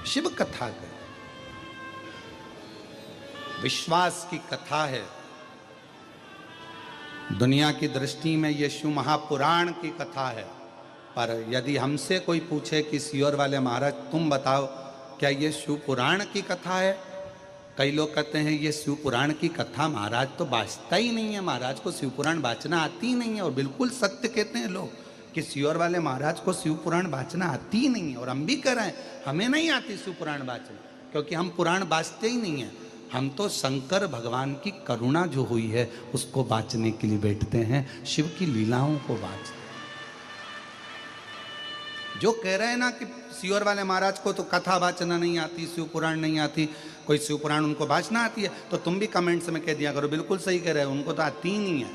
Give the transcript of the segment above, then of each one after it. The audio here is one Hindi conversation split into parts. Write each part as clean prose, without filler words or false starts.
शिव कथा है, विश्वास की कथा है। दुनिया की दृष्टि में यह शिव महापुराण की कथा है। पर यदि हमसे कोई पूछे कि सियोर वाले महाराज तुम बताओ क्या ये शिव पुराण की कथा है, कई लोग कहते हैं ये शिव पुराण की कथा महाराज तो बाँचता ही नहीं है, महाराज को शिव पुराण बाँचना आती ही नहीं है। और बिल्कुल सत्य कहते हैं लोग कि सियोर वाले महाराज को शिव पुराण बाँचना आती ही नहीं है। और हम भी कह रहे हैं हमें नहीं आती शिव पुराण बाँचना, क्योंकि हम पुराण बाँचते ही नहीं हैं। हम तो शंकर भगवान की करुणा जो हुई है उसको बाँचने के लिए बैठते हैं, शिव की लीलाओं को बाँचते हैं। जो कह रहे हैं ना कि सियोर वाले महाराज को तो कथा बाँचना नहीं आती, शिव पुराण नहीं आती, कोई शिव पुराण उनको बाँचना आती है, तो तुम भी कमेंट्स में कह दिया करो बिल्कुल सही कह रहे हो, उनको तो आती ही नहीं है,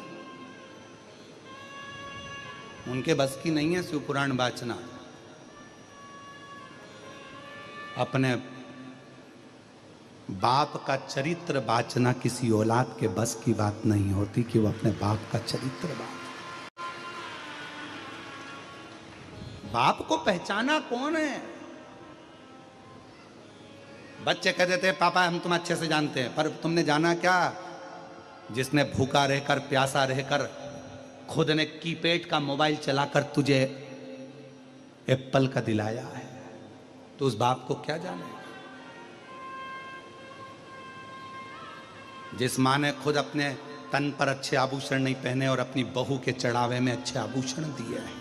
उनके बस की नहीं है शिव पुराण बाँचना। अपने बाप का चरित्र बाँचना किसी औलाद के बस की बात नहीं होती कि वो अपने बाप का चरित्र बाँचे। बाप को पहचाना कौन है? बच्चे कह देते हैं पापा हम तुम अच्छे से जानते हैं, पर तुमने जाना क्या? जिसने भूखा रहकर प्यासा रहकर खुद ने कीपैड का मोबाइल चलाकर तुझे एप्पल का दिलाया है, तो उस बाप को क्या जाने? जिस माँ ने खुद अपने तन पर अच्छे आभूषण नहीं पहने और अपनी बहू के चढ़ावे में अच्छे आभूषण दिए हैं,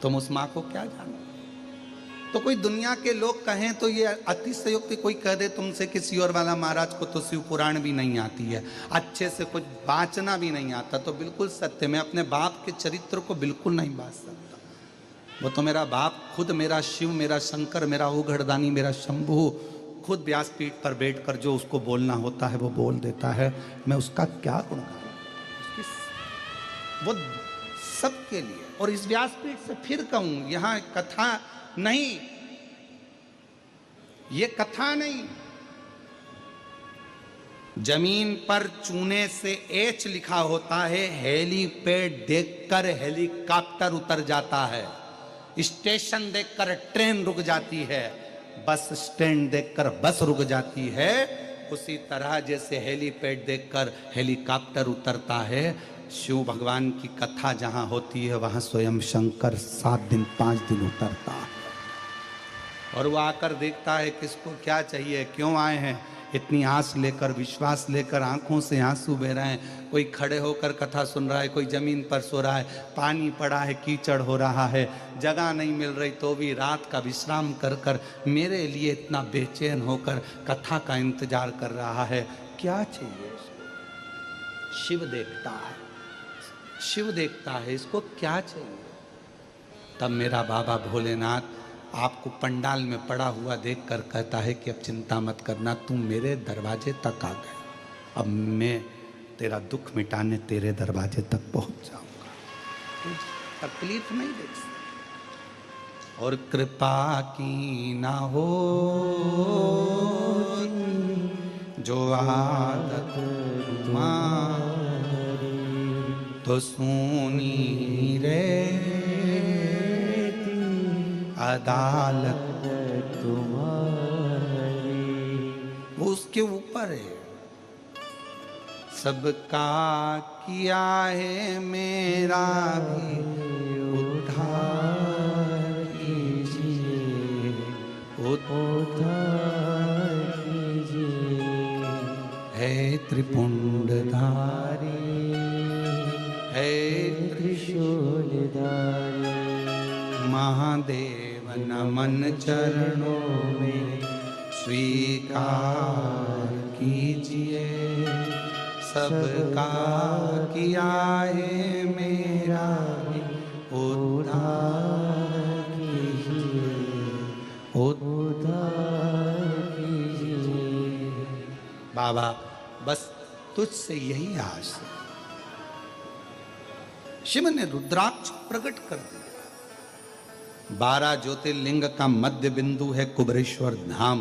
तुम उस माँ को क्या जानो? तो कोई दुनिया के लोग कहें तो ये अतिशयोक्ति, कोई कह दे तुमसे कि सियोर वाला महाराज को तो शिव पुराण भी नहीं आती है, अच्छे से कुछ बाँचना भी नहीं आता, तो बिल्कुल सत्य, मैं अपने बाप के चरित्र को बिल्कुल नहीं बाँच सकता। वो तो मेरा बाप खुद, मेरा शिव, मेरा शंकर, मेरा उघड़दानी, मेरा शंभु, खुद व्यासपीठ पर बैठकर जो उसको बोलना होता है वो बोल देता है। मैं उसका क्या गुणगान, वो सबके लिए। और इस व्यासपीठ से फिर कहूं, यहां कथा नहीं, ये कथा नहीं, जमीन पर चूने से एच लिखा होता है, हेलीपैड देखकर हेलीकॉप्टर उतर जाता है, स्टेशन देखकर ट्रेन रुक जाती है, बस स्टैंड देखकर बस रुक जाती है। उसी तरह जैसे हेलीपैड देखकर हेलीकॉप्टर उतरता है, शिव भगवान की कथा जहां होती है वहां स्वयं शंकर 7 दिन 5 दिन उतरता है। और वो आकर देखता है किसको क्या चाहिए, क्यों आए हैं, इतनी आस लेकर, विश्वास लेकर, आंखों से आंसू बह रहे हैं। कोई खड़े होकर कथा सुन रहा है, कोई जमीन पर सो रहा है, पानी पड़ा है, कीचड़ हो रहा है, जगह नहीं मिल रही तो भी रात का विश्राम कर कर मेरे लिए इतना बेचैन होकर कथा का इंतजार कर रहा है। क्या चाहिए इसको? शिव देखता है, शिव देखता है, इसको क्या चाहिए? तब मेरा बाबा भोलेनाथ आपको पंडाल में पड़ा हुआ देखकर कहता है कि अब चिंता मत करना, तुम मेरे दरवाजे तक आ गए, अब मैं तेरा दुख मिटाने तेरे दरवाजे तक पहुंच जाऊंगा, तकलीफ नहीं देख सकता। और कृपा की ना हो जो आदत तो सुनी रे अदालत तुम्हारी, वो उसके ऊपर है। सबका किया है मेरा भी उद्धार कीजिए, उद्धार कीजिए, है त्रिपुंडधारी, है त्रिशूलधारी, महादेव नमन चरणों में स्वीकार कीजिए, सबका किया है मेरा भी उद्धार कीजिए, उद्धार कीजिए। बाबा बस तुझसे यही आस है। शिव ने रुद्राक्ष प्रकट कर दिया। 12 ज्योतिर्लिंग का मध्य बिंदु है कुबेरेश्वर धाम।